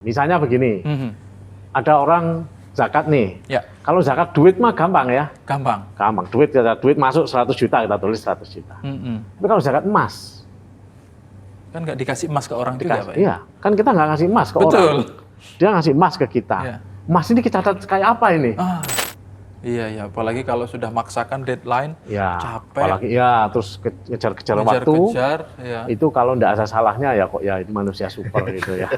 Misalnya begini, ada orang zakat nih. Ya. Kalau zakat duit mah gampang ya. Gampang. Gampang. Duit masuk 100 juta, kita tulis 100 juta. Tapi kalau zakat emas, kan nggak dikasih emas ke orang juga, Pak? Iya, kan kita nggak ngasih emas ke Betul. orang. Dia ngasih emas ke kita. Ya. Emas ini kita catat kayak apa ini? Iya, apalagi kalau sudah maksakan deadline, Ya, capek. apalagi ya, terus kejar-kejar waktu. Ya. Itu kalau nggak ada salahnya ya kok ya itu manusia super gitu ya.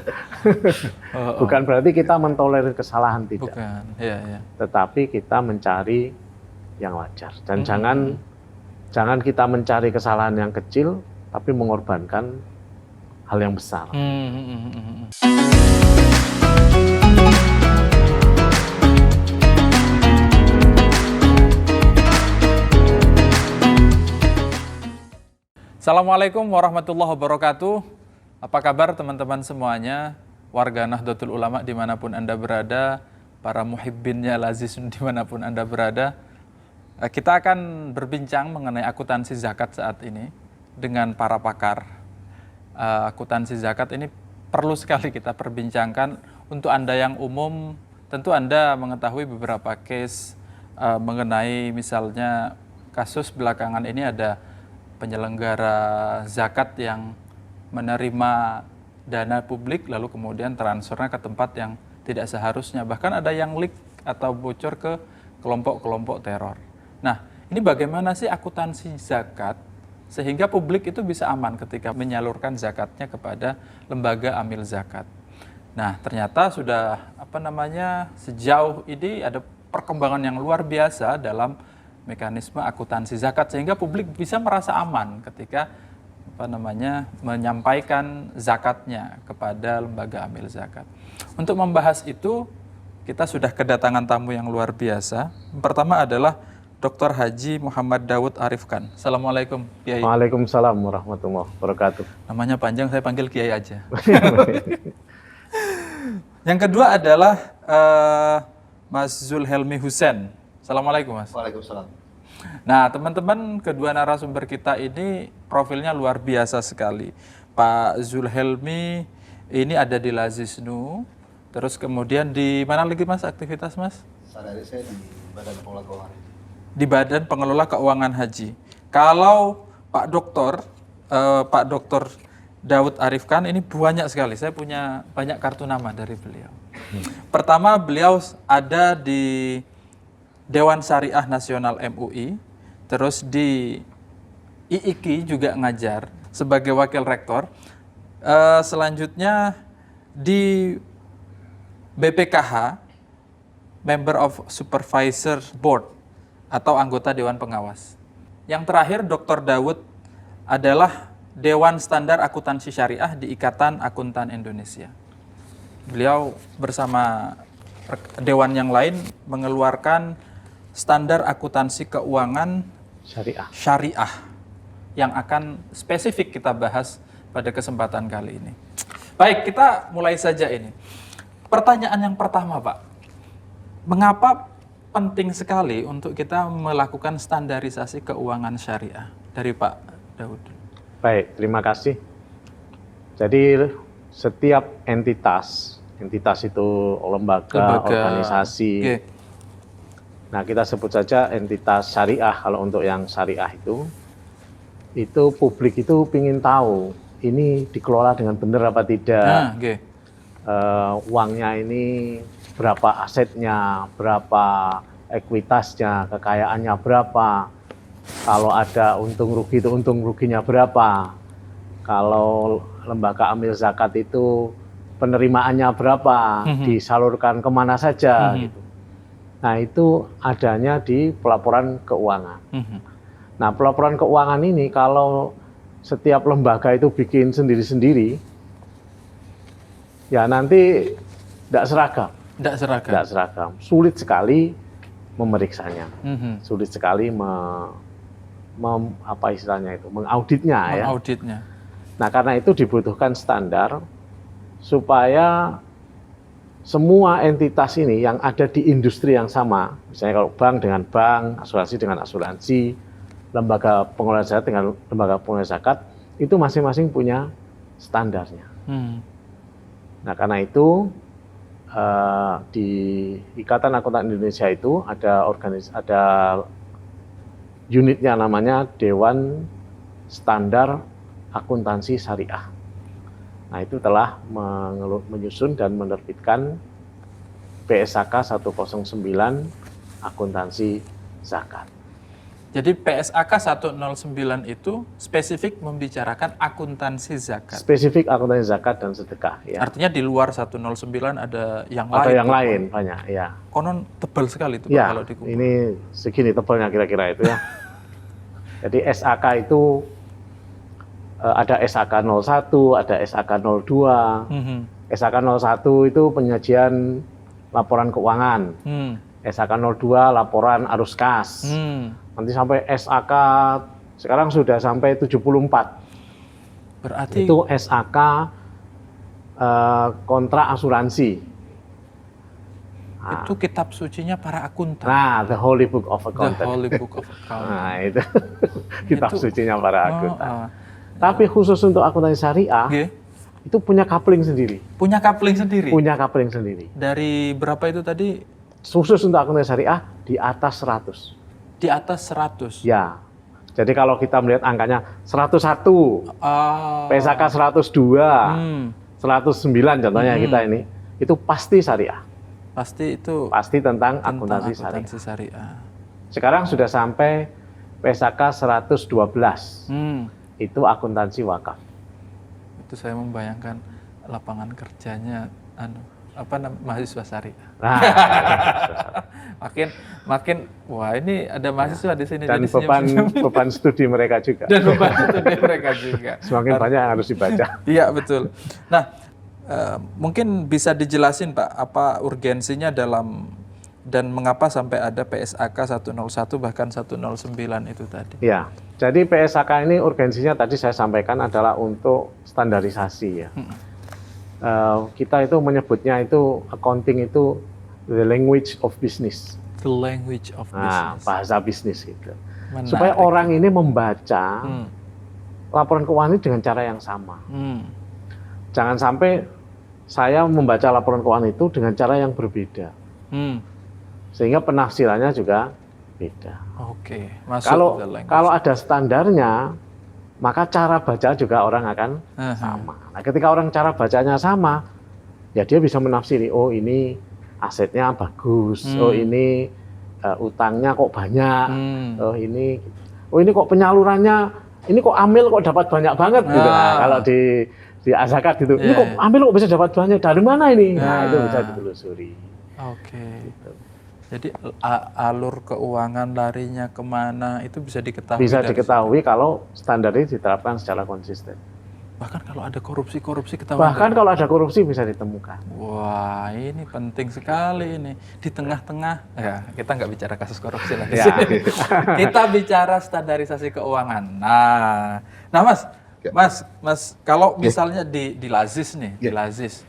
Bukan berarti kita mentolerir kesalahan, tidak. Bukan, ya. Tetapi kita mencari yang wajar. Dan jangan kita mencari kesalahan yang kecil, tapi mengorbankan hal yang besar. Assalamualaikum warahmatullahi wabarakatuh. Apa kabar teman-teman semuanya, warga Nahdlatul Ulama dimanapun Anda berada, para muhibbinnya Lazizun dimanapun Anda berada. Kita akan berbincang mengenai akuntansi zakat saat ini dengan para pakar. Akuntansi zakat ini perlu sekali kita perbincangkan. Untuk Anda yang umum, tentu Anda mengetahui beberapa case mengenai misalnya kasus belakangan ini ada penyelenggara zakat yang menerima dana publik lalu kemudian transfernya ke tempat yang tidak seharusnya. Bahkan ada yang leak atau bocor ke kelompok-kelompok teror. Nah, ini bagaimana sih akuntansi zakat sehingga publik itu bisa aman ketika menyalurkan zakatnya kepada lembaga amil zakat. Nah, ternyata sudah sejauh ini ada perkembangan yang luar biasa dalam mekanisme akuntansi zakat sehingga publik bisa merasa aman ketika menyampaikan zakatnya kepada lembaga amil zakat. Untuk membahas itu kita sudah kedatangan tamu yang luar biasa. Pertama adalah Dr. Haji Muhammad Daud Arif Khan. Assalamualaikum, Kiai. Waalaikumsalam warahmatullahi wabarakatuh. Namanya panjang, saya panggil Kiai aja. Yang kedua adalah Mas Zulhelmi Hussein. Assalamualaikum, Mas. Waalaikumsalam. Nah, teman-teman, kedua narasumber kita ini profilnya luar biasa sekali. Pak Zulhelmi ini ada di Laziznu, terus kemudian di mana lagi, Mas, aktivitas, Mas? Sehari-hari saya di Badan Pengelola Keuangan. Di Badan Pengelola Keuangan Haji. Kalau Pak Doktor Daud Arif Khan ini banyak sekali. Saya punya banyak kartu nama dari beliau. Pertama, beliau ada di Dewan Syariah Nasional MUI, terus di IIKI juga ngajar sebagai wakil rektor. Selanjutnya di BPKH, Member of Supervisor Board atau anggota Dewan Pengawas. Yang terakhir, Dr. Daud adalah Dewan Standar Akuntansi Syariah di Ikatan Akuntan Indonesia. Beliau bersama dewan yang lain mengeluarkan standar akuntansi keuangan syariah yang akan spesifik kita bahas pada kesempatan kali ini. Baik, kita mulai saja ini. Pertanyaan yang pertama, Pak. Mengapa penting sekali untuk kita melakukan standarisasi keuangan syariah? Dari Pak Daud. Baik, terima kasih. Jadi setiap entitas itu lembaga organisasi. Okay. Nah, kita sebut saja entitas syariah. Kalau untuk yang syariah itu publik itu ingin tahu ini dikelola dengan benar apa tidak. Uangnya ini berapa asetnya, berapa ekuitasnya, kekayaannya berapa. Kalau ada untung rugi itu untung ruginya berapa. Kalau lembaga amil zakat itu penerimaannya berapa, disalurkan kemana saja. Gitu. Nah, itu adanya di pelaporan keuangan. Nah, pelaporan keuangan ini kalau setiap lembaga itu bikin sendiri-sendiri, ya nanti tidak seragam. Sulit sekali memeriksanya. Sulit sekali mengauditnya. Nah, karena itu dibutuhkan standar supaya semua entitas ini yang ada di industri yang sama, misalnya kalau bank dengan bank, asuransi dengan asuransi, lembaga pengelola zakat dengan lembaga pengelola zakat, itu masing-masing punya standarnya. Nah, karena itu di Ikatan Akuntan Indonesia itu ada unitnya namanya Dewan Standar Akuntansi Syariah. Nah, itu telah menyusun dan menerbitkan PSAK 109 Akuntansi Zakat. Jadi PSAK 109 itu spesifik membicarakan akuntansi zakat. Spesifik akuntansi zakat dan sedekah. Ya. Artinya di luar 109 ada yang lain. Ada yang lain banyak, ya. Konon tebal sekali itu Pak, Ya, kalau dikumpul. ini segini tebalnya kira-kira itu ya. Jadi SAK itu ada SAK 01, ada SAK 02. SAK 01 itu penyajian laporan keuangan. SAK 02 laporan arus kas. Nanti sampai SAK sekarang sudah sampai 74. Berarti Itu SAK kontrak asuransi. itu kitab sucinya para akuntan. Nah, the Holy Book of The Accountant. Holy Book of Accountant. Nah, itu kitab Itu- sucinya para akuntan. Oh, Tapi khusus untuk akuntansi syariah, Oke. itu punya coupling sendiri. Punya coupling sendiri. Punya coupling sendiri. Dari berapa itu tadi? Khusus untuk akuntansi syariah di atas 100. Di atas 100. Ya. Jadi kalau kita melihat angkanya 101, Oh. PSAK 102, Hmm. 109 contohnya kita ini, itu pasti syariah. Pasti itu Pasti tentang tentang akuntansi syariah. akuntansi syariah. Sekarang sudah sampai PSAK 112. Itu akuntansi wakaf. Itu saya membayangkan lapangan kerjanya mahasiswa syariah. Nah, Makin wah ini ada mahasiswa di sini dan jadi senyum-senyum. beban studi mereka juga. Dan beban studi mereka juga. Semakin banyak yang harus dibaca. Iya betul. Nah, mungkin bisa dijelasin Pak apa urgensinya dalam dan mengapa sampai ada PSAK 101 bahkan 109 itu tadi. Ya, jadi PSAK ini urgensinya tadi saya sampaikan adalah untuk standarisasi ya. Kita itu menyebutnya itu accounting itu the language of business. The language of Nah, business. bahasa bisnis gitu. Menarik. Supaya orang ini membaca laporan keuangan ini dengan cara yang sama. Jangan sampai saya membaca laporan keuangan itu dengan cara yang berbeda. Sehingga penafsirannya juga beda. Oke, masuk the language. Kalau ada standarnya, maka cara baca juga orang akan sama. Nah, ketika orang cara bacanya sama, ya dia bisa menafsiri, oh ini asetnya bagus, oh ini utangnya kok banyak, oh ini kok penyalurannya, ini kok amil kok dapat banyak banget gitu. Nah, kalau di zakat gitu, ini kok amil kok bisa dapat banyak, dari mana ini? Nah, itu bisa ditelusuri. Oke. Jadi alur keuangan larinya kemana itu bisa diketahui. Bisa dari diketahui kalau standar ini diterapkan secara konsisten. Bahkan kalau ada korupsi ketahuan. Bahkan kalau ada korupsi bisa ditemukan. Wah, ini penting sekali ini. Di tengah-tengah, ya kita nggak bicara kasus korupsi lah di Ya. sini. Kita bicara standarisasi keuangan. Nah Mas, kalau misalnya di Lazis nih, di Lazis,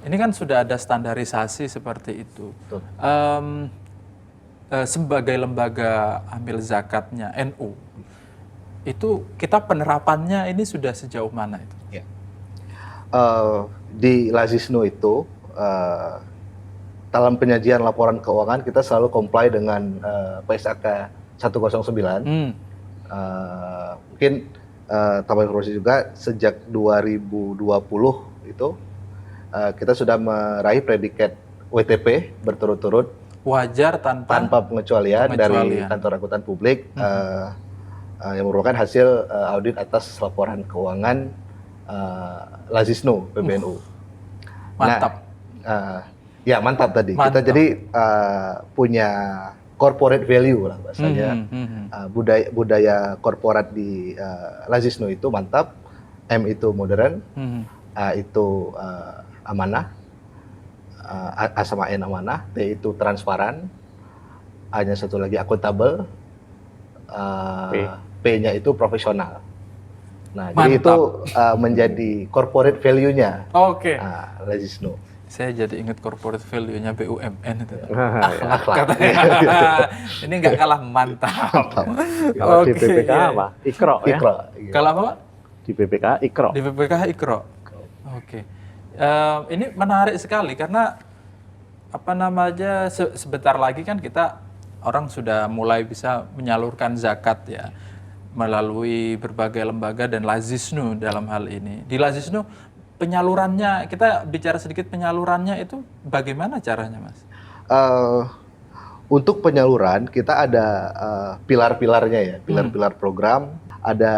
ini kan sudah ada standarisasi seperti itu. Sebagai lembaga amil zakatnya NU, itu kita penerapannya ini sudah sejauh mana itu? Ya. Di Lazisnu itu dalam penyajian laporan keuangan kita selalu comply dengan PSAK 109. Mungkin tambah informasi juga sejak 2020 itu kita sudah meraih predikat WTP berturut-turut Wajar tanpa pengecualian dari kantor akuntan publik yang merupakan hasil audit atas laporan keuangan Lazisnu PBNU. Mantap. Nah, ya mantap tadi. Mantap. Kita jadi punya corporate value lah bahasanya. Budaya korporat di Lazisnu itu mantap. M itu modern, A itu amanah, A sama N amanah, T itu transparan, A-nya satu lagi akuntabel, P-nya itu profesional. Nah, jadi itu menjadi corporate value-nya. Oke. Lazisnu. Saya jadi ingat corporate value-nya BUMN itu. Akhlak. Ini nggak kalah mantap. Kalau di Oke, BPK iya. apa? Ikro ya. Ikro. Kalau apa Pak? Di BPK Ikro. Di BPK Ikro. Oke. Ini menarik sekali karena apa namanya sebentar lagi kan kita orang sudah mulai bisa menyalurkan zakat ya melalui berbagai lembaga dan Lazisnu dalam hal ini. Di Lazisnu penyalurannya, kita bicara sedikit penyalurannya itu bagaimana caranya, Mas? Untuk penyaluran kita ada pilar-pilarnya ya, pilar-pilar program. Ada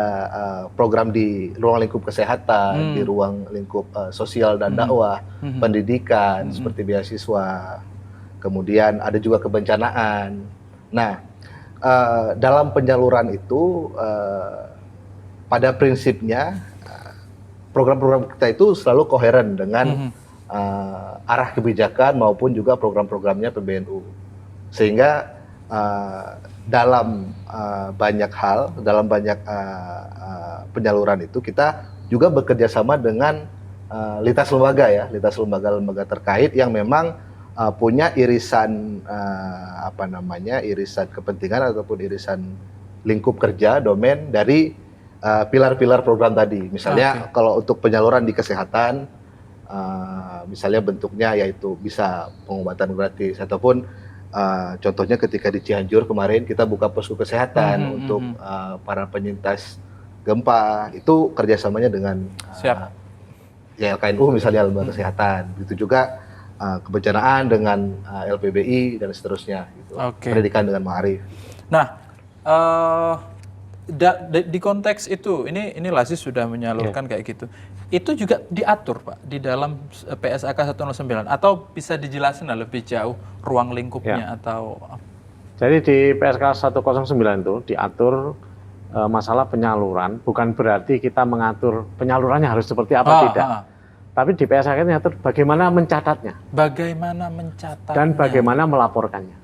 program di ruang lingkup kesehatan, di ruang lingkup sosial dan dakwah, pendidikan seperti beasiswa, kemudian ada juga kebencanaan. Nah, dalam penyaluran itu pada prinsipnya program-program kita itu selalu koheren dengan arah kebijakan maupun juga program-programnya PBNU, sehingga dalam banyak hal, dalam banyak penyaluran itu kita juga bekerja sama dengan lintas lembaga ya, lintas lembaga-lembaga terkait yang memang punya irisan irisan kepentingan ataupun irisan lingkup kerja domain dari pilar-pilar program tadi. Misalnya kalau untuk penyaluran di kesehatan, misalnya bentuknya yaitu bisa pengobatan gratis ataupun contohnya ketika di Cianjur kemarin kita buka posko kesehatan untuk para penyintas gempa, itu kerjasamanya dengan ya LKNU misalnya lembaga kesehatan, begitu juga kebencanaan dengan LPBI dan seterusnya, gitu. Pendidikan dengan Ma'arif. Nah, di konteks itu, ini Lazis sudah menyalurkan kayak gitu. Itu juga diatur, Pak, di dalam PSAK 109, atau bisa dijelaskan lebih jauh ruang lingkupnya atau? Jadi di PSK 109 itu diatur masalah penyaluran, bukan berarti kita mengatur penyalurannya harus seperti apa, tidak. Tapi di PSK itu diatur bagaimana mencatatnya. Bagaimana mencatatnya. Dan bagaimana melaporkannya.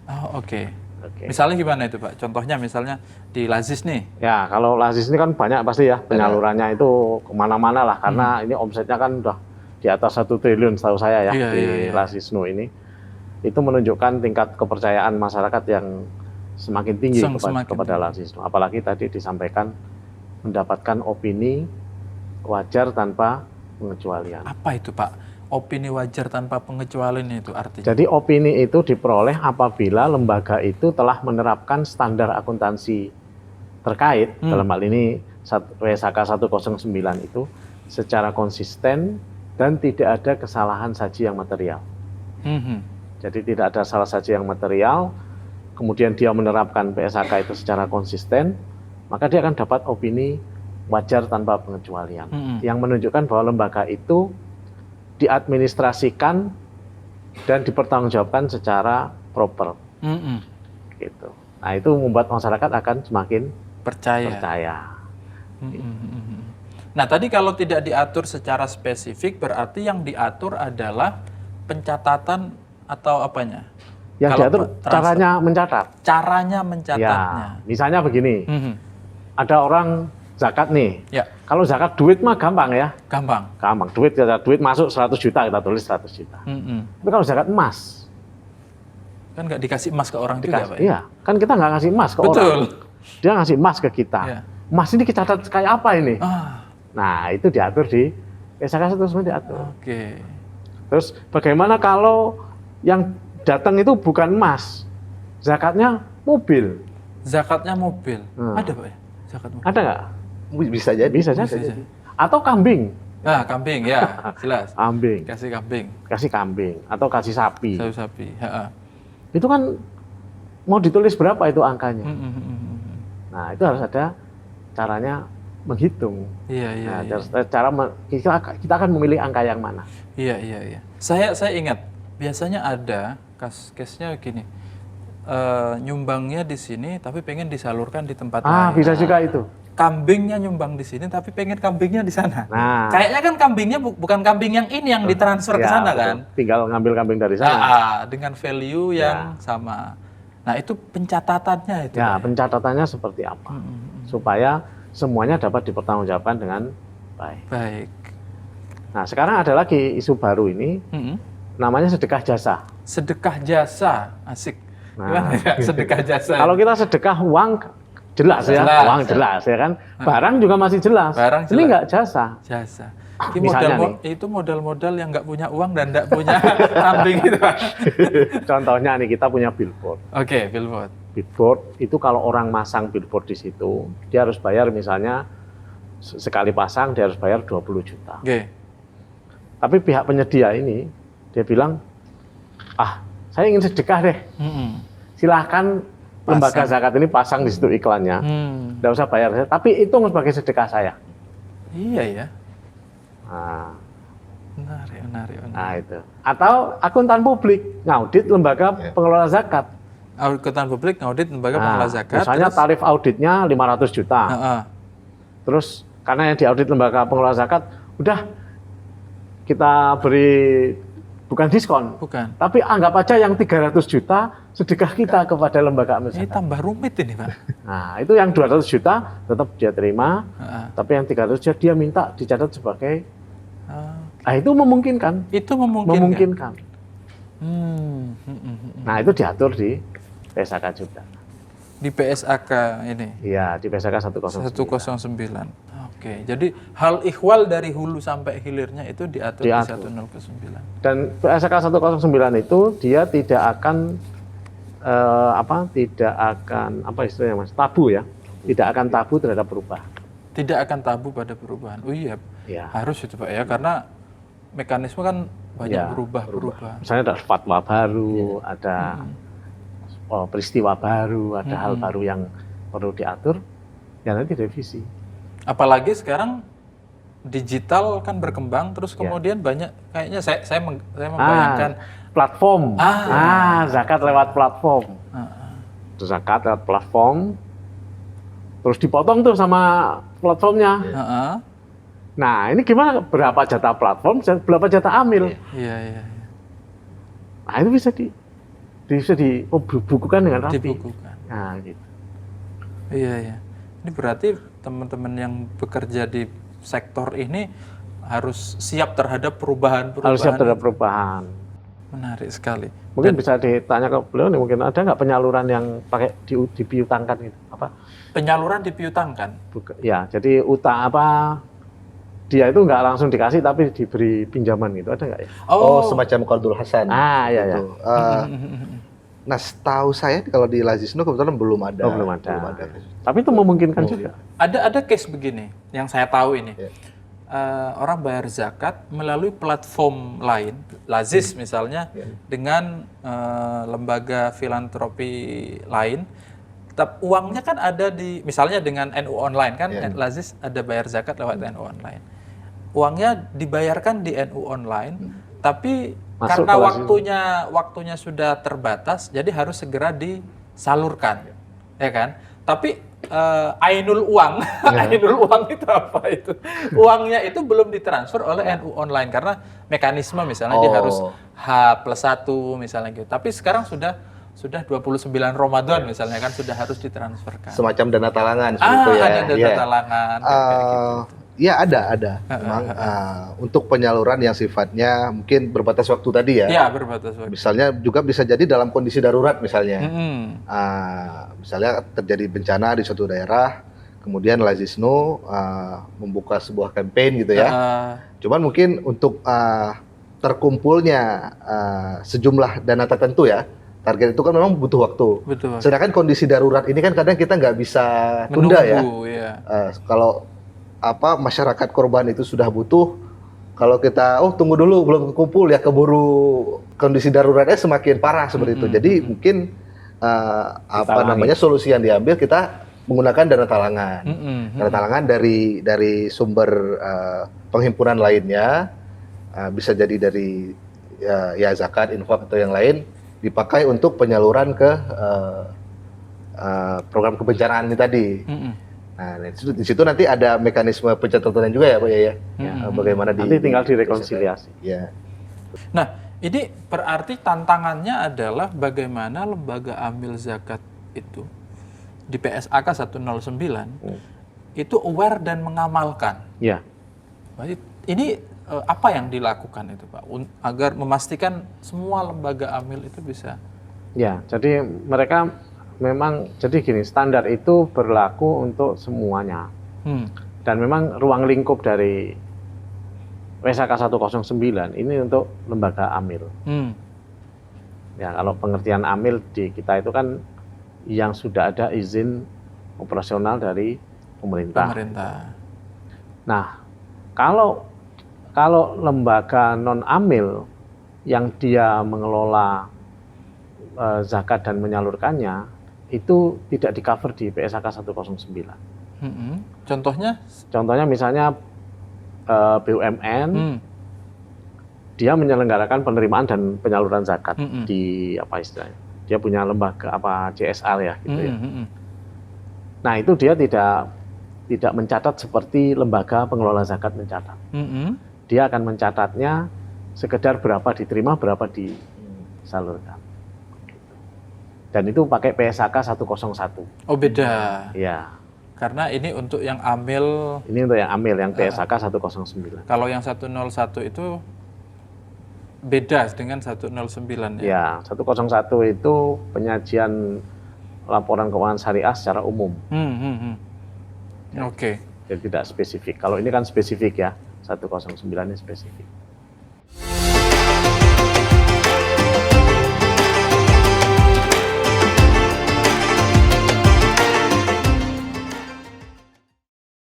Misalnya gimana itu, Pak? Contohnya misalnya di Lazis nih. Ya, kalau Lazis ini kan banyak pasti ya penyalurannya itu kemana-mana lah, karena ini omsetnya kan udah di atas 1 triliun setahu saya ya di Lazisnu ini. Itu menunjukkan tingkat kepercayaan masyarakat yang semakin tinggi kepada Lazisnu. Apalagi tadi disampaikan mendapatkan opini wajar tanpa pengecualian. Apa itu, Pak? Opini wajar tanpa pengecualian itu artinya? Jadi opini itu diperoleh apabila lembaga itu telah menerapkan standar akuntansi terkait, dalam hal ini WSAK 109 itu secara konsisten dan tidak ada kesalahan saji yang material. Jadi tidak ada salah saji yang material, kemudian dia menerapkan PSAK itu secara konsisten, maka dia akan dapat opini wajar tanpa pengecualian, yang menunjukkan bahwa lembaga itu diadministrasikan dan dipertanggungjawabkan secara proper, gitu. Nah itu membuat masyarakat akan semakin percaya. Nah tadi kalau tidak diatur secara spesifik, berarti yang diatur adalah pencatatan atau apanya? Yang kalau diatur caranya mencatat. Caranya mencatatnya. Ya, misalnya begini, ada orang zakat nih. Kalau zakat duit mah gampang ya. Gampang. Duit masuk 100 juta, kita tulis 100 juta. Tapi kalau zakat emas, kan nggak dikasih emas ke orang juga, Pak? Iya, kan kita nggak ngasih emas ke orang. Dia ngasih emas ke kita. Emas ini kita catat kayak apa ini? Nah, itu diatur di PSAK itu semua diatur. Terus bagaimana kalau yang datang itu bukan emas, zakatnya mobil? Zakatnya mobil. Ada, Pak ya? Zakat mobil. Ada nggak? Bisa jadi. Bisa jadi. Atau kambing. Nah, kambing ya, jelas. Kambing. Kasih kambing. Kasih kambing atau kasih sapi. Sapi. Itu kan mau ditulis berapa itu angkanya. Nah, itu harus ada caranya menghitung. Iya. Kita akan memilih angka yang mana. Iya. Saya ingat biasanya ada case-nya gini. Nyumbangnya di sini tapi pengen disalurkan di tempat lain. Bisa juga itu. Kambingnya nyumbang di sini tapi pengen kambingnya di sana. Nah, kayaknya kan kambingnya bukan kambing yang ini yang ditransfer ke sana kan. Tinggal ngambil kambing dari sana. Dengan value yang sama. Nah, itu pencatatannya itu. Ya, pencatatannya seperti apa? Supaya semuanya dapat dipertanggungjawabkan dengan baik. Nah, sekarang ada lagi isu baru ini. Namanya sedekah jasa. Sedekah jasa, asik. Gimana ya sedekah jasa? Kalau kita sedekah uang jelas ya, uang jelas ya kan. Barang juga masih jelas. Ini enggak jasa. Itu modal-modal yang nggak punya uang dan nggak punya kambing gitu, Pak. Contohnya nih, kita punya billboard. Oke, billboard. Billboard itu kalau orang masang billboard di situ, dia harus bayar misalnya sekali pasang dia harus bayar 20 juta. Oke. Tapi pihak penyedia ini dia bilang, saya ingin sedekah deh. Silahkan lembaga zakat ini pasang di situ iklannya, nggak usah bayar saya, tapi hitung sebagai sedekah saya. Iya ya. Nah, menarik. nah itu. Atau akuntan publik ngaudit lembaga pengelola zakat. Akuntan publik ngaudit lembaga pengelola zakat. Misalnya tarif auditnya 500 juta. Terus karena yang diaudit lembaga pengelola zakat, udah kita beri bukan diskon, tapi anggap aja yang 300 juta sedekah kita kepada lembaga amal zakat. Ini tambah rumit ini, Pak. Nah, itu yang 200 juta tetap dia terima, tapi yang 300 juta dia minta dicatat sebagai, itu memungkinkan. Itu memungkinkan. Nah, itu diatur di PSAK juga. Di PSAK ini? Iya, di PSAK 109. Oke, jadi hal ikhwal dari hulu sampai hilirnya itu diatur di 109. Dan PSAK 109 itu dia tidak akan apa istilahnya Mas, tabu ya. Tidak akan tabu terhadap perubahan. Tidak akan tabu pada perubahan. Oh iya. Harus itu Pak ya, karena mekanisme kan banyak berubah. Misalnya ada fatwa baru, ada peristiwa baru, ada hal baru yang perlu diatur, ya nanti revisi. Apalagi sekarang digital kan berkembang, terus kemudian banyak kayaknya saya membayangkan platform. Zakat lewat platform. Zakat lewat platform, terus dipotong tuh sama platformnya. Nah, ini gimana? Berapa jatah platform, berapa jatah amil? Iya. Nah, itu bisa dibukukan dengan rapi. Dibukukan. Nah, gitu. Iya. Ini berarti teman-teman yang bekerja di sektor ini harus siap terhadap perubahan-perubahan. Harus siap terhadap perubahan. Menarik sekali. Mungkin bisa ditanya ke beliau nih, mungkin ada nggak penyaluran yang pakai dipiutangkan gitu? Apa? Penyaluran dipiutangkan? Ya, jadi dia itu nggak langsung dikasih tapi diberi pinjaman gitu, ada nggak ya? Semacam Qardul Hasan. Iya. Gitu. Nah, setahu saya kalau di Lazisnu kebetulan belum ada. Belum ada. Tapi itu memungkinkan juga. Ada case begini yang saya tahu ini. Orang bayar zakat melalui platform lain, Lazis misalnya, dengan lembaga filantropi lain. Tapi uangnya kan ada misalnya dengan NU Online kan, Lazis ada bayar zakat lewat NU Online. Uangnya dibayarkan di NU Online, tapi masuk karena waktunya sudah terbatas, jadi harus segera disalurkan, ya kan? Tapi ainul uang itu apa itu? Uangnya itu belum ditransfer oleh NU Online karena mekanisme misalnya dia harus H+1 misalnya gitu. Tapi sekarang sudah 29 Ramadan misalnya kan sudah harus ditransferkan. Semacam dana talangan seperti itu ya. Ada dana talangan. Ya ada. Memang untuk penyaluran yang sifatnya mungkin berbatas waktu tadi ya. Iya, berbatas waktu. Misalnya juga bisa jadi dalam kondisi darurat misalnya. Misalnya terjadi bencana di suatu daerah, kemudian Lazisnu membuka sebuah campaign gitu ya. Cuman mungkin untuk terkumpulnya sejumlah dana tertentu ya. Target itu kan memang butuh waktu. Betul. Sedangkan kondisi darurat ini kan kadang kita nggak bisa tunda ya. Kalau masyarakat korban itu sudah butuh, kalau kita tunggu dulu belum kumpul ya keburu kondisi daruratnya semakin parah seperti itu. Jadi mungkin solusi yang diambil kita menggunakan dana talangan. Dana talangan dari sumber penghimpunan lainnya, bisa jadi dari zakat, infak atau yang lain, dipakai untuk penyaluran ke program kebencanaan ini tadi. Nah, di situ nanti ada mekanisme pencatatan juga ya Pak ya. Bagaimana nanti tinggal direkonsiliasi. Ya. Nah, ini berarti tantangannya adalah bagaimana lembaga amil zakat itu di PSAK 109 itu aware dan mengamalkan. Ya. Ini apa yang dilakukan itu Pak agar memastikan semua lembaga amil itu bisa? Ya, jadi mereka memang jadi gini, standar itu berlaku untuk semuanya. Dan memang ruang lingkup dari PSAK 109 ini untuk lembaga amil. Ya, kalau pengertian amil di kita itu kan yang sudah ada izin operasional dari pemerintah. Nah, kalau lembaga non amil yang dia mengelola zakat dan menyalurkannya itu tidak di-cover di PSAK 109. Contohnya? Contohnya misalnya BUMN, dia menyelenggarakan penerimaan dan penyaluran zakat di apa istilahnya? Dia punya lembaga apa CSR ya gitu ya. Nah, itu dia tidak mencatat seperti lembaga pengelola zakat mencatat. Dia akan mencatatnya sekedar berapa diterima, berapa disalurkan. Dan itu pakai PSAK 101. Oh, beda. Ya. Karena ini untuk yang amil. Ini untuk yang amil, yang PSAK 109. Kalau yang 101 itu beda dengan 109 ya? Ya, 101 itu penyajian laporan keuangan syariah secara umum. Oke. Jadi tidak spesifik. Kalau ini kan spesifik ya, 109 ini spesifik.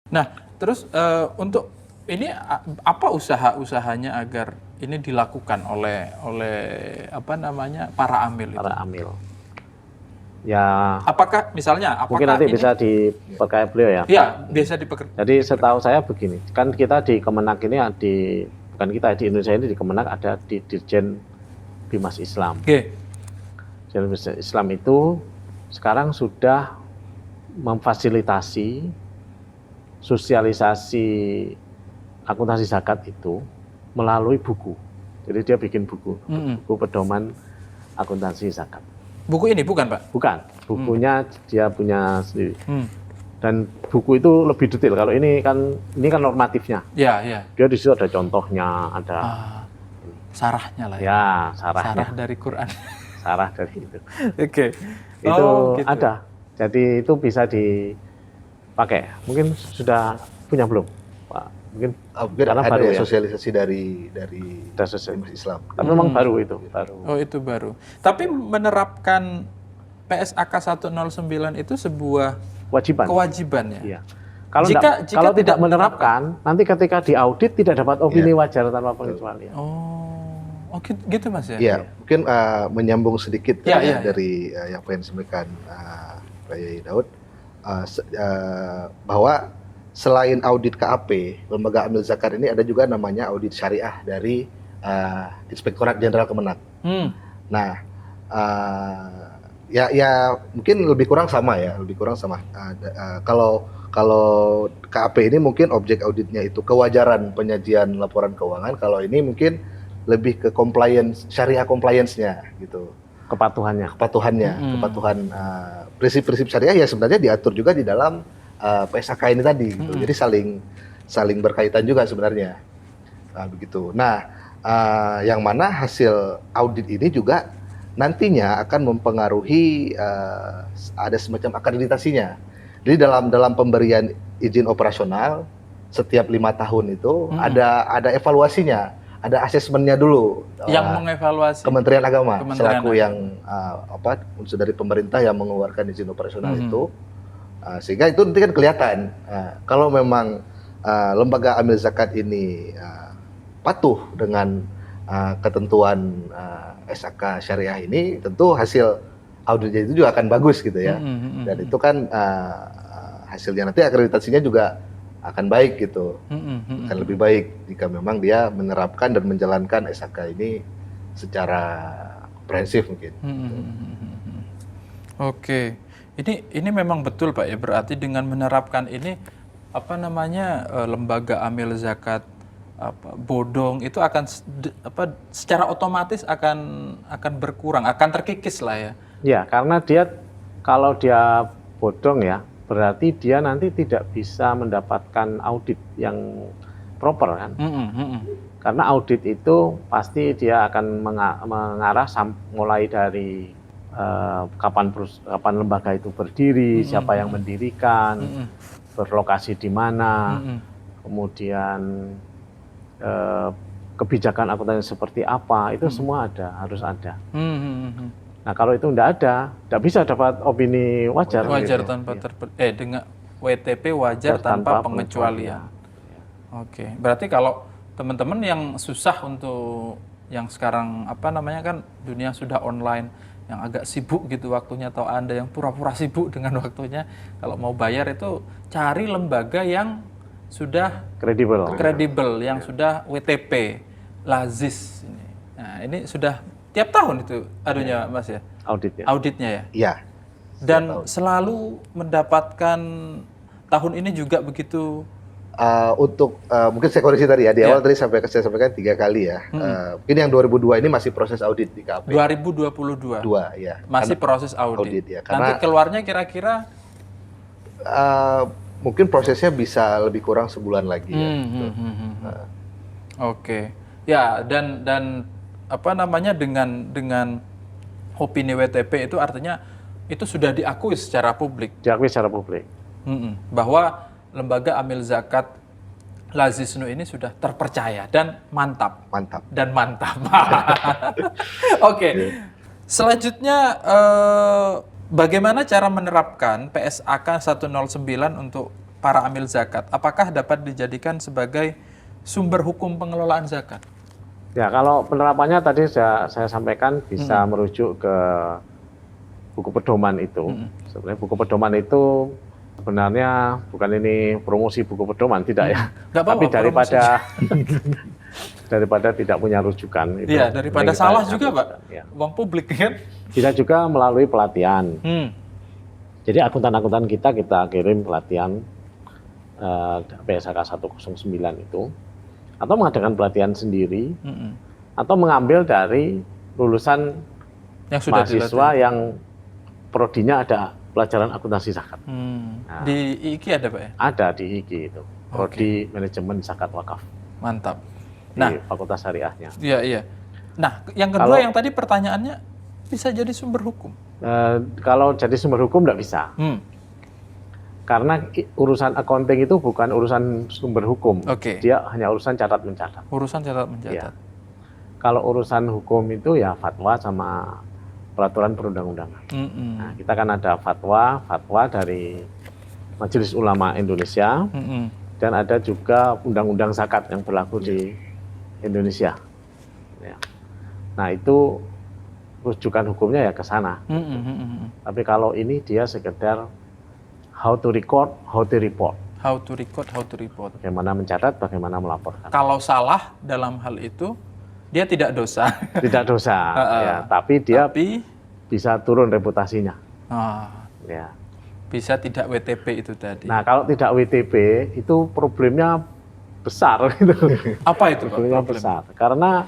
Nah, terus untuk ini apa usaha-usahanya agar ini dilakukan oleh apa namanya para amil itu? Para amil. Ya. Apakah misalnya? Mungkin nanti bisa diperkaya beliau ya. Iya, bisa diperkaya. Jadi setahu saya begini, kan kita di Kemenak ini bukan kita di Indonesia ini di Kemenak ada di Dirjen Bimas Islam. Dirjen Bimas Islam itu sekarang sudah memfasilitasi sosialisasi akuntansi zakat itu melalui buku. Jadi dia bikin buku pedoman akuntansi zakat. Buku ini bukan, Pak? Bukan, bukunya dia punya sendiri. Dan buku itu lebih detail. Kalau ini kan normatifnya. Ya. Dia di situ ada contohnya, ada sarahnya lah ya. Ya, sarahnya. Sarah dari Quran. Sarah dari itu. Oke. Itu gitu. Ada. Jadi itu bisa dipakai. Mungkin sudah punya belum, Pak? Mungkin karena ada baru ya sosialisasi dari Islam. Tapi memang baru itu, baru. Oh, itu baru. Tapi menerapkan PSAK 109 itu sebuah kewajiban ya. Iya. Kalau tidak menerapkan, nanti ketika diaudit tidak dapat opini wajar tanpa pengecualian. Oh, gitu Mas ya? Iya, mungkin menyambung sedikit dari yang pengen disampaikan Pak Yai Daud, bahwa selain audit KAP, Lembaga Amil Zakat ini ada juga namanya audit syariah dari Inspektorat Jenderal Kemenak. Nah, ya mungkin lebih kurang sama ya, kalau KAP ini mungkin objek auditnya itu kewajaran penyajian laporan keuangan, kalau ini mungkin lebih ke syariah compliance-nya gitu. Kepatuhan prinsip-prinsip syariah ya sebenarnya diatur juga di dalam PSAK ini tadi gitu. Jadi saling berkaitan juga sebenarnya. Begitu. Nah, yang mana hasil audit ini juga nantinya akan mempengaruhi ada semacam akreditasinya. Jadi dalam pemberian izin operasional setiap 5 tahun itu ada evaluasinya, ada asesmennya dulu. Yang mengevaluasi Kementerian Agama selaku yang unsur dari pemerintah yang mengeluarkan izin operasional itu, sehingga itu nanti kan kelihatan kalau memang lembaga amil zakat ini patuh dengan ketentuan SAK syariah ini, tentu hasil auditnya itu juga akan bagus gitu ya. Dan itu kan hasilnya nanti akreditasinya juga akan baik gitu, akan lebih baik jika memang dia menerapkan dan menjalankan SAK ini secara komprehensif mungkin. Oke, ini memang betul Pak ya, berarti dengan menerapkan ini lembaga amil zakat bodong itu akan secara otomatis akan berkurang, akan terkikis lah ya. Ya, karena kalau dia bodong ya, berarti dia nanti tidak bisa mendapatkan audit yang proper kan. Karena audit itu pasti dia akan mengarah mulai dari kapan lembaga itu berdiri, siapa yang mendirikan, berlokasi di mana, kemudian kebijakan akuntansi seperti apa, itu semua harus ada. Nah kalau itu enggak ada, enggak bisa dapat opini wajar. Wajar gitu. tanpa dengan WTP wajar tanpa pengecualian. Oke, berarti kalau teman-teman yang susah untuk yang sekarang kan dunia sudah online, yang agak sibuk gitu waktunya, atau Anda yang pura-pura sibuk dengan waktunya, kalau mau bayar itu cari lembaga yang sudah kredibel, yang sudah WTP, Lazis ini. Nah, ini sudah tiap tahun itu Mas ya? Auditnya ya? Iya. Dan selalu mendapatkan tahun ini juga begitu. Mungkin saya koreksi tadi ya, di awal tadi saya sampaikan 3 kali ya. Mungkin yang 2002 ini masih proses audit di KAP. 2022? Ya. Masih proses audit ya. Karena, nanti keluarnya kira-kira? Mungkin prosesnya bisa lebih kurang sebulan lagi ya. Oke. Ya, dan dengan opini WTP itu artinya itu sudah diakui secara publik. Bahwa lembaga amil zakat Lazisnu ini sudah terpercaya dan mantap. Oke. Selanjutnya bagaimana cara menerapkan PSAK 109 untuk para amil zakat? Apakah dapat dijadikan sebagai sumber hukum pengelolaan zakat? Ya, kalau penerapannya tadi saya sampaikan bisa merujuk ke buku pedoman itu. Sebenarnya buku pedoman itu sebenarnya bukan ini promosi buku pedoman, tidak ya. Tapi daripada tidak punya rujukan. Iya, daripada salah juga Pak, uang publik kan. Kita juga melalui pelatihan. Jadi akuntan-akuntan kita kirim pelatihan PSAK 109 itu, atau mengadakan pelatihan sendiri, atau mengambil dari lulusan yang sudah mahasiswa yang prodinya ada pelajaran akuntansi zakat. Nah, di IIKI ada Pak ya? Ada di IIKI itu, prodi manajemen zakat wakaf. Mantap. Di fakultas syariahnya. Iya. Nah, yang kedua yang tadi pertanyaannya bisa jadi sumber hukum? Kalau jadi sumber hukum tidak bisa. Karena urusan accounting itu bukan urusan sumber hukum. Dia hanya urusan catat mencatat. Ya. Kalau urusan hukum itu ya fatwa sama peraturan perundang-undangan. Nah, kita kan ada fatwa dari Majelis Ulama Indonesia, dan ada juga undang-undang zakat yang berlaku di Indonesia. Ya. Nah, itu rujukan hukumnya ya ke sana. Tapi kalau ini dia sekedar how to record, how to report. Bagaimana mencatat, bagaimana melaporkan. Kalau salah dalam hal itu, dia tidak dosa. Tidak dosa, ya. Tapi dia bisa turun reputasinya. Ya. Bisa tidak WTP itu tadi. Nah, kalau tidak WTP itu problemnya besar. Gitu. Apa itu problemnya besar? Karena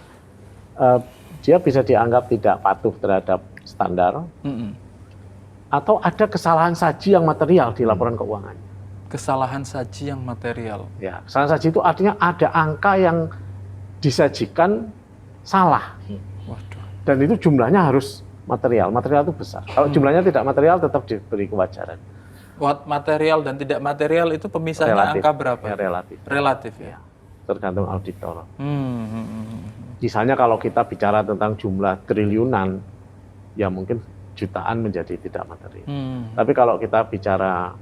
dia bisa dianggap tidak patuh terhadap standar. Atau ada kesalahan saji yang material di laporan keuangan. Kesalahan saji yang material. Ya, kesalahan saji itu artinya ada angka yang disajikan salah. Waduh. Dan itu jumlahnya harus material. Material itu besar. Kalau jumlahnya tidak material tetap diberi kewajaran. Material dan tidak material itu pemisahnya relatif, angka berapa? Ya, relatif ya. Tergantung auditor. Misalnya kalau kita bicara tentang jumlah triliunan, ya mungkin jutaan menjadi tidak material. Tapi kalau kita bicara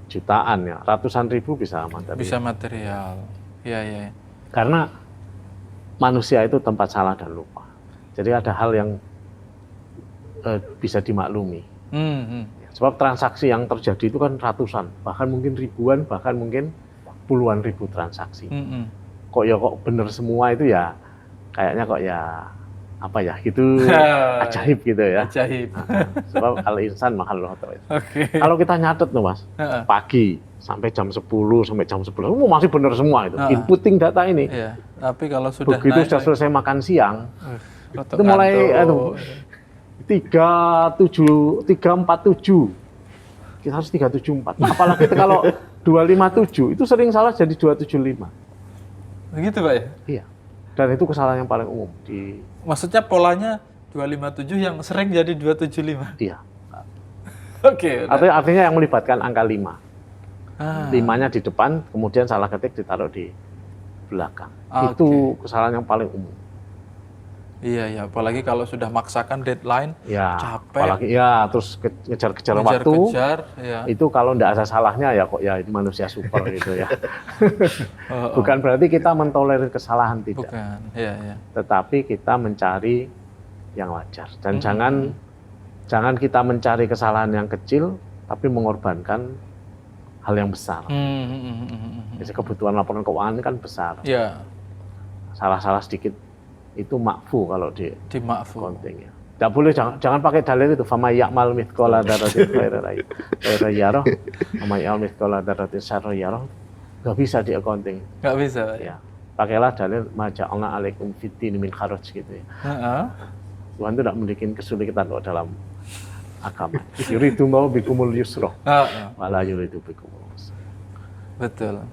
jutaan ya, ratusan ribu bisa material. Bisa material. Iya. Karena manusia itu tempat salah dan lupa. Jadi ada hal yang bisa dimaklumi. Sebab transaksi yang terjadi itu kan ratusan, bahkan mungkin ribuan, bahkan mungkin puluhan ribu transaksi. Kok bener semua itu ya, kayaknya kok ya apa ya gitu ajaib gitu ya. Sebab al-insan makhluk khatir. Kalau kita nyatet tuh Mas, pagi sampai jam 10 sampai jam 11, masih benar semua itu. Inputting data ini. Iya. Tapi kalau sudah begitu sudah selesai makan siang, itu mulai 347, kita harus 374. Apalagi kalau 257 itu sering salah jadi 275. Begitu Pak ya? Iya. Dan itu kesalahan yang paling umum Maksudnya polanya 257 yang sering jadi 275? Iya. Oke. Artinya yang melibatkan angka 5. 5-nya di depan, kemudian salah ketik ditaruh di belakang. Oke. Itu kesalahan yang paling umum. Iya, ya, apalagi kalau sudah maksakan deadline, Ya, capek, apalagi ya terus ngejar-kejar waktu. ya. Itu kalau enggak ada salahnya ya kok ya itu manusia super gitu ya. Bukan berarti kita mentolerir kesalahan, tidak. Bukan, ya. Tetapi kita mencari yang wajar dan jangan kita mencari kesalahan yang kecil tapi mengorbankan hal yang besar. Jadi kebutuhan laporan keuangan kan besar. Ya. Salah-salah sedikit itu makfu kalau di makfu. accounting ya. Tidak boleh, jangan pakai dalil itu fama ya'mal mithqala dzarratin khairan yarah, fama ya'mal mithqala dzarratin syarran yarah. Enggak bisa di accounting. Enggak bisa. Ya. Pakailah dalil ma ja'alna 'alaikum fid-din min kharaj gitu ya. Tuhan itu tidak membuat kesulitan kok dalam agama. Yuridu mau bikumul yusra. Wala yuridu bikumul usra. Betul.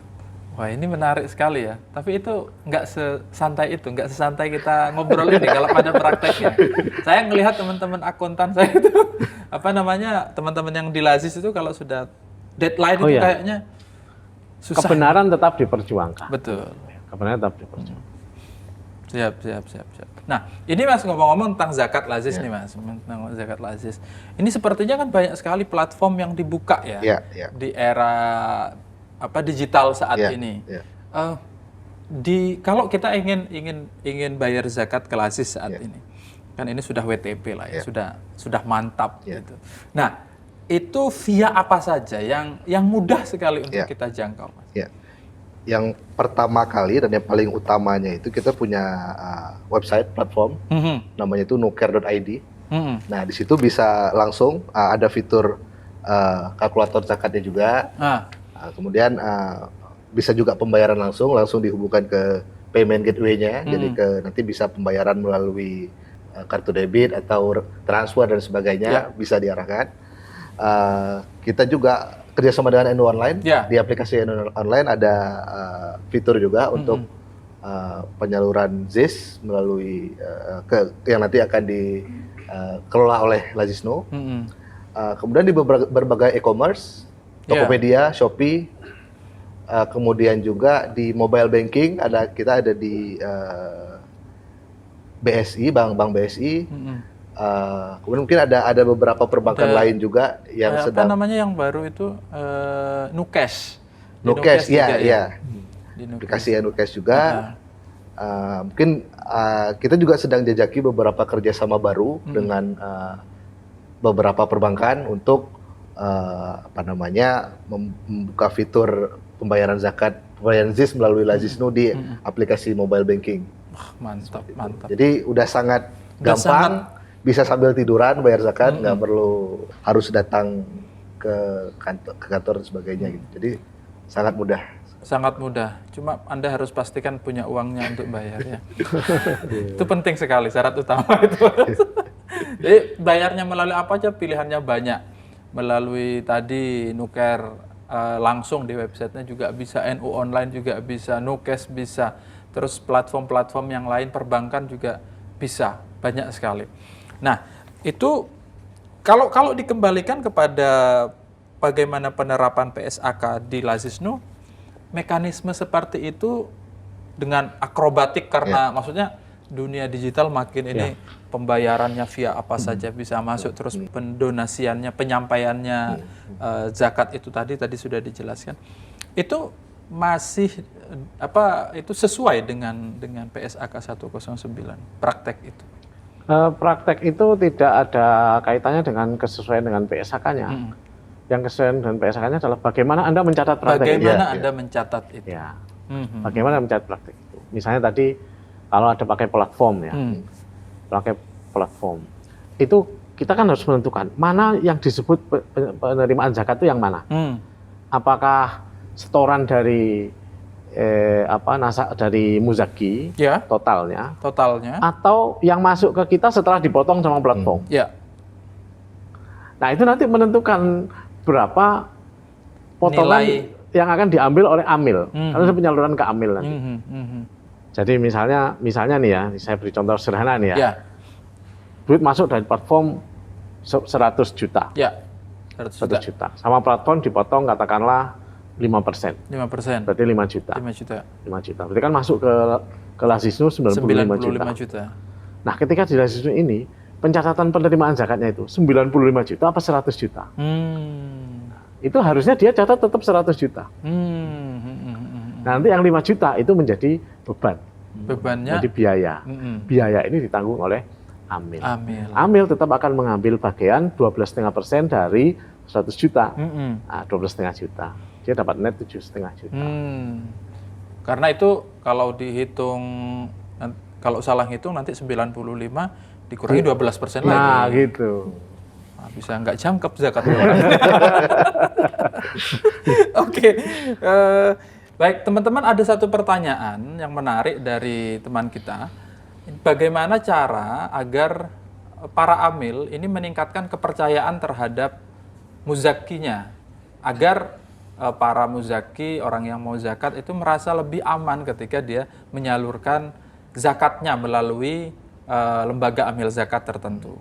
Wah, ini menarik sekali ya. Tapi itu nggak sesantai itu, nggak sesantai kita ngobrol ini kalau pada prakteknya. Saya ngelihat teman-teman akuntan saya itu, teman-teman yang di Lazis itu kalau sudah deadline itu kayaknya susah. Kebenaran tetap diperjuangkan. Betul. Kebenaran tetap diperjuangkan. Siap. Nah, ini Mas ngomong-ngomong tentang zakat Lazis nih Mas, tentang zakat Lazis. Ini sepertinya kan banyak sekali platform yang dibuka ya. Di era digital saat ini. Kalau kita ingin bayar zakat ke Lazis saat ini, kan ini sudah WTP lah ya, sudah mantap gitu. Nah, itu via apa saja yang mudah sekali untuk kita jangkau, Mas? Yang pertama kali dan yang paling utamanya itu kita punya website platform, namanya itu nuker.id. Nah, di situ bisa langsung ada fitur kalkulator zakatnya juga. Kemudian bisa juga pembayaran langsung dihubungkan ke payment gateway-nya, jadi nanti bisa pembayaran melalui kartu debit atau transfer dan sebagainya bisa diarahkan. Kita juga kerjasama dengan Endo Online, di aplikasi Endo Online ada fitur juga untuk penyaluran ZIS melalui yang nanti akan dikelola oleh Lazisno. Kemudian di berbagai e-commerce, Tokopedia, Shopee, kemudian juga di mobile banking kita ada di BSI, bank BSI. Kemudian mungkin ada beberapa perbankan lain juga yang sedang. Apa namanya yang baru itu Nucash. Nucash, iya. Aplikasi Nucash juga. Mungkin kita juga sedang jajaki beberapa kerjasama baru dengan beberapa perbankan untuk membuka fitur pembayaran zakat, pembayaran ZIS melalui Lazisno di aplikasi mobile banking. Mantap. Jadi udah sangat gampang, bisa sambil tiduran bayar zakat, nggak perlu harus datang ke kantor dan sebagainya gitu. Jadi sangat mudah. Sangat mudah. Cuma Anda harus pastikan punya uangnya untuk bayar ya. Itu penting sekali, syarat utama itu. Jadi bayarnya melalui apa aja, pilihannya banyak. Melalui tadi Nuker langsung di websitenya juga bisa, NU Online juga bisa, Nucash bisa, terus platform-platform yang lain perbankan juga bisa, banyak sekali. Nah, itu kalau dikembalikan kepada bagaimana penerapan PSAK di Lazisno, mekanisme seperti itu dengan akrobatik karena maksudnya dunia digital makin ini pembayarannya via apa saja bisa masuk, terus pendonasiannya, penyampaiannya zakat itu tadi sudah dijelaskan. Itu masih itu sesuai dengan PSAK 109 praktek itu. Praktek itu tidak ada kaitannya dengan kesesuaian dengan PSAK-nya. Yang kesesuaian dengan PSAK-nya adalah bagaimana Anda mencatat praktek. Bagaimana Anda mencatat itu. Ya. Bagaimana mencatat praktek itu. Misalnya tadi kalau ada pakai platform ya, pakai platform, itu kita kan harus menentukan mana yang disebut penerimaan zakat itu yang mana. Apakah setoran dari dari muzaki totalnya, atau yang masuk ke kita setelah dipotong sama platform. Nah itu nanti menentukan berapa potongan nilai yang akan diambil oleh amil, karena penyaluran ke amil nanti. Jadi misalnya nih ya, saya beri contoh sederhana nih ya. Duit masuk dari platform 100 juta. 100 juta. Sama platform dipotong katakanlah 5%. 5%. Berarti 5 juta. 5 juta. 5 juta. Berarti kan masuk ke Lazisnu 95 juta. juta. Nah, ketika di Lazisnu ini, pencatatan penerimaan zakatnya itu 95 juta apa 100 juta? Itu harusnya dia catat tetap 100 juta. Nanti yang 5 juta itu menjadi beban. Bebannya? Jadi biaya. Biaya ini ditanggung oleh amil. Amil tetap akan mengambil bagian 12,5% dari 100 juta. Nah, 12,5 juta. Dia dapat net 7,5 juta. Karena itu kalau dihitung, kalau salah hitung nanti 95 dikurangi 12% lagi. Nah, gitu. Nah, bisa nggak jangkep zakat. Oke. Baik, teman-teman, ada satu pertanyaan yang menarik dari teman kita. Bagaimana cara agar para amil ini meningkatkan kepercayaan terhadap muzakkinya, agar para muzaki, orang yang mau zakat itu merasa lebih aman ketika dia menyalurkan zakatnya melalui lembaga amil zakat tertentu.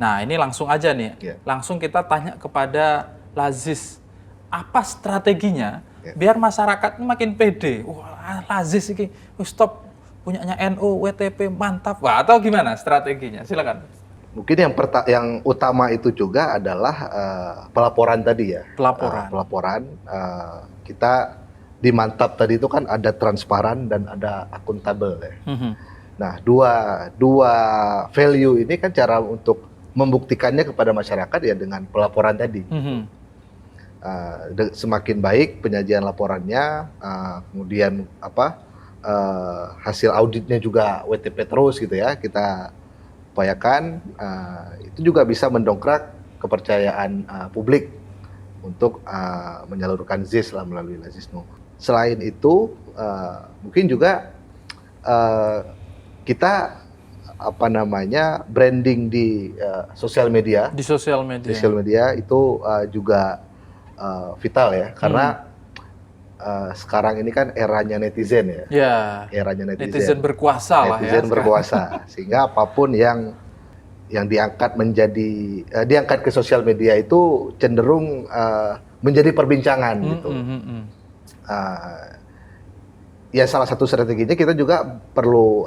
Nah, ini langsung aja nih, langsung kita tanya kepada Lazis, apa strateginya biar masyarakat makin pede? Wah, Lazis ini stop punyanya NU, WTP mantap. Wah, atau gimana strateginya? Silakan. Mungkin yang utama itu juga adalah pelaporan tadi ya. Pelaporan. Kita di Mantap tadi itu kan ada transparan dan ada akuntabel ya. Nah, dua value ini kan cara untuk membuktikannya kepada masyarakat ya dengan pelaporan tadi. Semakin baik penyajian laporannya, kemudian hasil auditnya juga WTP terus gitu ya, kita upayakan, itu juga bisa mendongkrak kepercayaan publik untuk menyalurkan ZIS lah melalui Lazisnu. Selain itu, mungkin juga kita branding di sosial media. Di sosial media. Sosial media itu juga vital ya, karena sekarang ini kan eranya netizen ya. Ya. Eranya netizen berkuasa lah ya. Netizen berkuasa, sehingga apapun yang diangkat diangkat ke sosial media itu cenderung menjadi perbincangan gitu. Ya salah satu strateginya kita juga perlu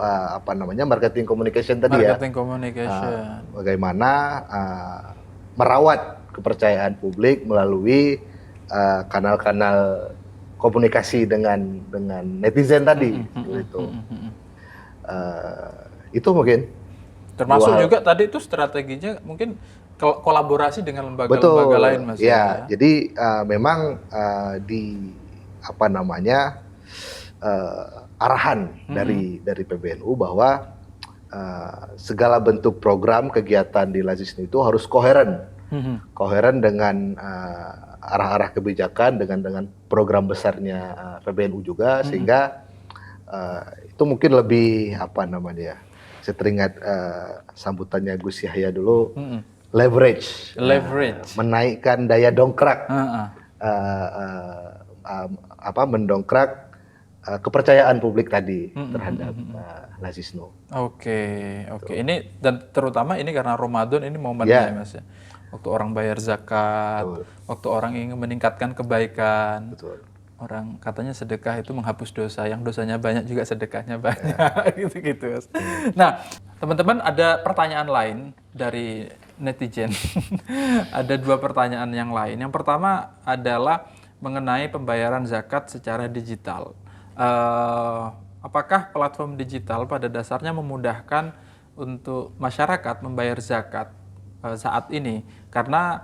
marketing communication tadi ya. Marketing communication. Bagaimana merawat kepercayaan publik melalui kanal-kanal komunikasi dengan netizen tadi, gitu. Itu mungkin. Termasuk juga tadi itu strateginya mungkin kolaborasi dengan lembaga-lembaga lain, Mas. Ya, jadi memang arahan dari PBNU bahwa segala bentuk program kegiatan di Lazisnu itu harus koheren. Koheren dengan arah-arah kebijakan dengan program besarnya PBNU juga, sehingga itu mungkin lebih saya teringat sambutannya Gus Yahya dulu, leverage, menaikkan daya dongkrak, mendongkrak kepercayaan publik tadi terhadap Lazisnu. Oke. Ini dan terutama ini karena Ramadan ini momennya ya, Mas ya. Waktu orang bayar zakat, waktu orang ingin meningkatkan kebaikan. Orang katanya sedekah itu menghapus dosa, yang dosanya banyak juga sedekahnya banyak, gitu-gitu, Mas. Nah, teman-teman, ada pertanyaan lain dari netizen. Ada 2 pertanyaan yang lain. Yang pertama adalah mengenai pembayaran zakat secara digital. Apakah platform digital pada dasarnya memudahkan untuk masyarakat membayar zakat saat ini? Karena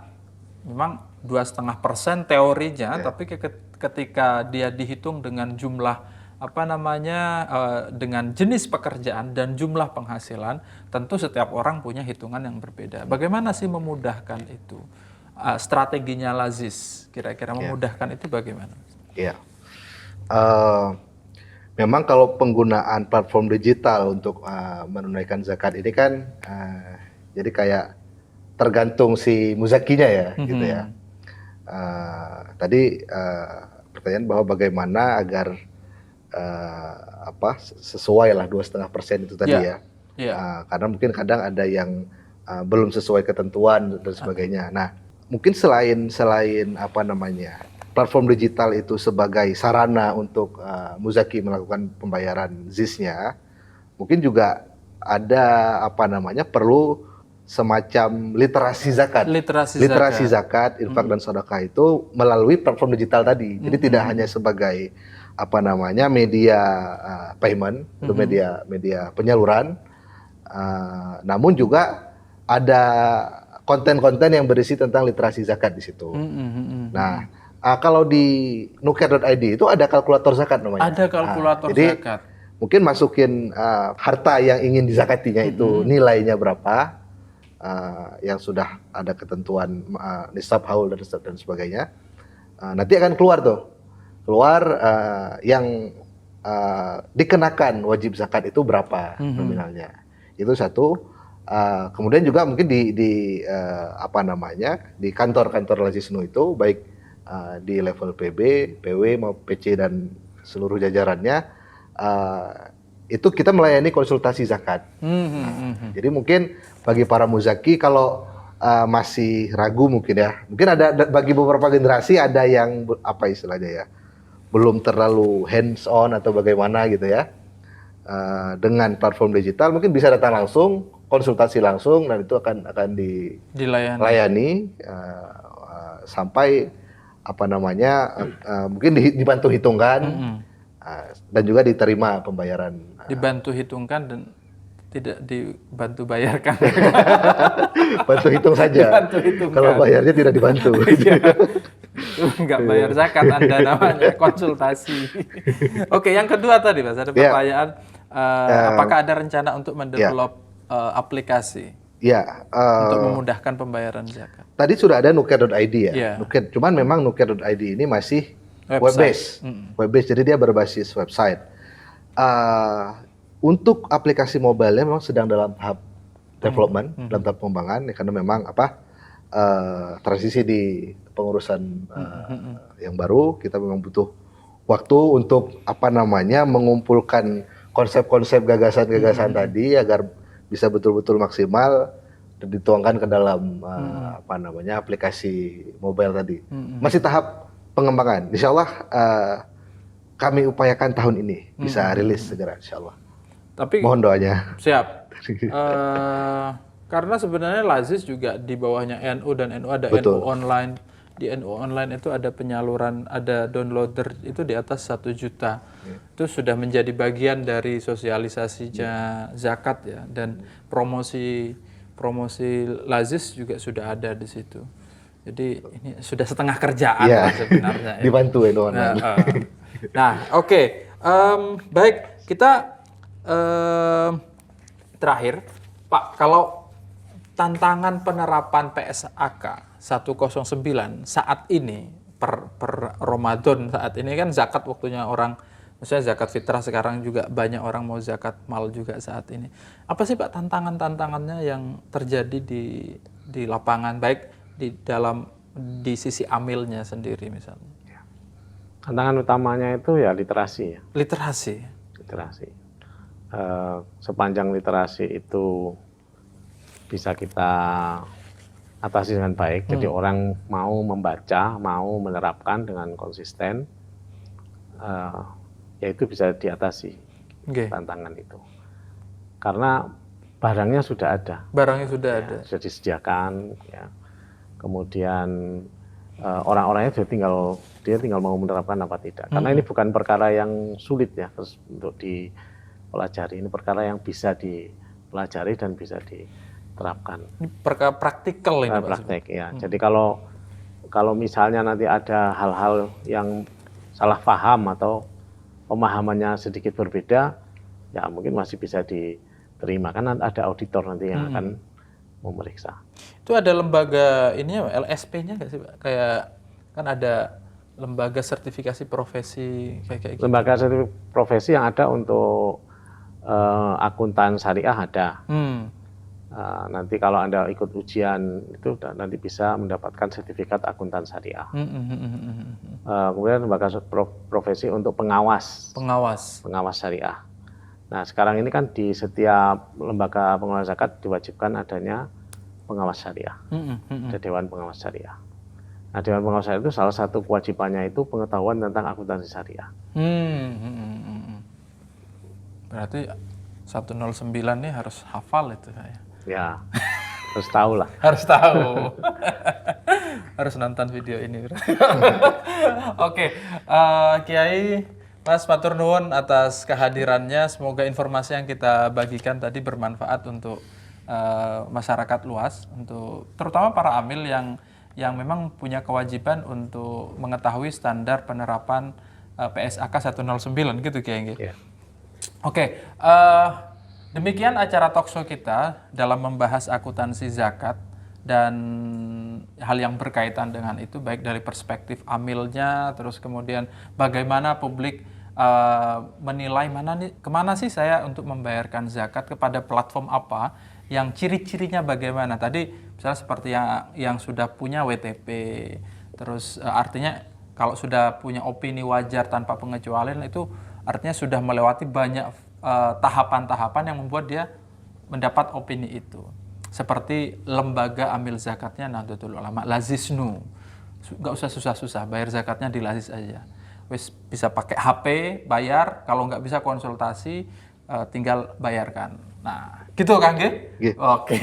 memang 2,5% teorinya, tapi ketika dia dihitung dengan jumlah dengan jenis pekerjaan dan jumlah penghasilan, tentu setiap orang punya hitungan yang berbeda. Bagaimana sih memudahkan itu? Strateginya Lazis kira-kira memudahkan itu bagaimana? Iya. Memang kalau penggunaan platform digital untuk menunaikan zakat ini kan jadi kayak tergantung si muzakinya ya, gitu ya. Tadi pertanyaan bahwa bagaimana agar sesuai lah 2,5% itu tadi ya. Karena mungkin kadang ada yang belum sesuai ketentuan dan sebagainya. Nah, mungkin selain platform digital itu sebagai sarana untuk muzaki melakukan pembayaran ZIS-nya, mungkin juga ada perlu semacam literasi zakat. Literasi zakat, infak dan sedekah itu melalui platform digital tadi. Jadi tidak hanya sebagai media payment atau media penyaluran, namun juga ada konten-konten yang berisi tentang literasi zakat di situ. Nah, kalau di nuker.id itu ada kalkulator zakat namanya. Ada kalkulator zakat. Mungkin masukin harta yang ingin dizakatinya itu nilainya berapa, yang sudah ada ketentuan nisab haul dan sebagainya. Nanti akan keluar yang dikenakan wajib zakat itu berapa nominalnya. Itu satu. Kemudian juga mungkin di kantor-kantor Lazisnu itu baik di level PB, PW, maupun PC dan seluruh jajarannya, itu kita melayani konsultasi zakat. Jadi mungkin bagi para muzaki kalau masih ragu mungkin ada bagi beberapa generasi ada yang belum terlalu hands on atau bagaimana gitu ya, dengan platform digital mungkin bisa datang langsung, konsultasi langsung, dan itu akan dilayani sampai mungkin dibantu hitungkan, dan juga diterima pembayaran. Dibantu hitungkan dan tidak dibantu bayarkan. Bantu hitung saja. Kalau bayarnya tidak dibantu. Nggak bayar zakat Anda, namanya konsultasi. Oke, yang kedua tadi Mas, ada pertanyaan, apakah ada rencana untuk mendevelop aplikasi untuk memudahkan pembayaran zakat? Tadi sudah ada nuker.id ya. Cuman memang nuker.id ini masih web-based. Web-based, jadi dia berbasis website. Untuk aplikasi mobile memang sedang dalam tahap development, dalam tahap pengembangan, karena memang transisi di pengurusan yang baru, kita memang butuh waktu untuk mengumpulkan konsep-konsep gagasan-gagasan tadi agar bisa betul-betul maksimal dan dituangkan ke dalam aplikasi mobile tadi. Masih tahap pengembangan. Insya Allah kami upayakan tahun ini bisa rilis segera, insya Allah. Tapi mohon doanya. Siap. Karena sebenarnya Lazis juga di bawahnya NU, dan NU ada Betul. NU online. Di NU online itu ada penyaluran, ada downloader itu di atas 1 juta. Itu sudah menjadi bagian dari sosialisasinya zakat ya, dan promosi Lazis juga sudah ada di situ. Jadi ini sudah setengah kerjaan sebenarnya. Dibantu NU online. Nah, oke. Baik, kita terakhir, Pak, kalau tantangan penerapan PSAK 109 saat ini per Ramadan saat ini kan zakat waktunya orang, misalnya zakat fitrah sekarang juga banyak orang mau zakat mal juga saat ini. Apa sih Pak tantangannya yang terjadi di lapangan, baik di sisi amilnya sendiri misalnya? Tantangan utamanya itu ya literasi ya. Literasi. Sepanjang literasi itu bisa kita atasi dengan baik, jadi orang mau membaca, mau menerapkan dengan konsisten, ya itu bisa diatasi tantangan itu. Karena barangnya sudah ada. Sudah disediakan, ya. Kemudian orang-orangnya dia tinggal mau menerapkan apa tidak. Karena ini bukan perkara yang sulit ya untuk dipelajari. Ini perkara yang bisa dipelajari dan bisa diterapkan. Ini perkara praktikal ini Pak. Praktek ya. Jadi kalau misalnya nanti ada hal-hal yang salah paham atau pemahamannya sedikit berbeda, ya mungkin masih bisa diterima. Kan ada auditor nanti yang akan memeriksa. Itu ada lembaga ini LSP-nya nggak sih Pak? Kayak kan ada lembaga sertifikasi profesi kayak gitu. Lembaga sertifikasi profesi yang ada untuk akuntan syariah ada. Nanti kalau Anda ikut ujian itu nanti bisa mendapatkan sertifikat akuntan syariah. Kemudian lembaga profesi untuk pengawas syariah. Nah sekarang ini kan di setiap lembaga pengelola zakat diwajibkan adanya pengawas syariah, ada Dewan Pengawas Syariah. Nah, Dewan Pengawas Syariah itu salah satu kewajibannya itu pengetahuan tentang akuntansi syariah. Berarti 109 nih harus hafal itu saya. Ya, harus tahu lah. Harus tahu. Harus nonton video ini. Oke, Kiai, Mas matur nuwun atas kehadirannya. Semoga informasi yang kita bagikan tadi bermanfaat untuk masyarakat luas, untuk terutama para amil yang memang punya kewajiban untuk mengetahui standar penerapan PSAK 109 gitu Kiai. Ya. Oke, demikian acara talkshow kita dalam membahas akuntansi zakat dan hal yang berkaitan dengan itu, baik dari perspektif amilnya, terus kemudian bagaimana publik menilai kemana sih saya untuk membayarkan zakat, kepada platform apa, yang ciri-cirinya bagaimana. Tadi misalnya seperti yang sudah punya WTP, terus artinya kalau sudah punya opini wajar tanpa pengecualian itu artinya sudah melewati banyak tahapan-tahapan yang membuat dia mendapat opini itu. Seperti lembaga amil zakatnya Nahdlatul Ulama, Lazisnu. Nggak usah susah-susah, bayar zakatnya di Lazis aja. Wis bisa pakai HP, bayar, kalau nggak bisa konsultasi, tinggal bayarkan. Nah, gitu Kang G? Oke.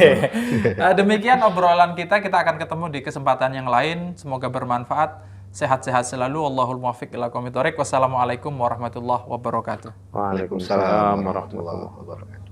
Demikian obrolan kita akan ketemu di kesempatan yang lain. Semoga bermanfaat. Sehat-sehat selalu. Wallahul muwaffiq ila aqwamit thoriq. Wassalamualaikum warahmatullahi wabarakatuh. Waalaikumsalam warahmatullahi wabarakatuh.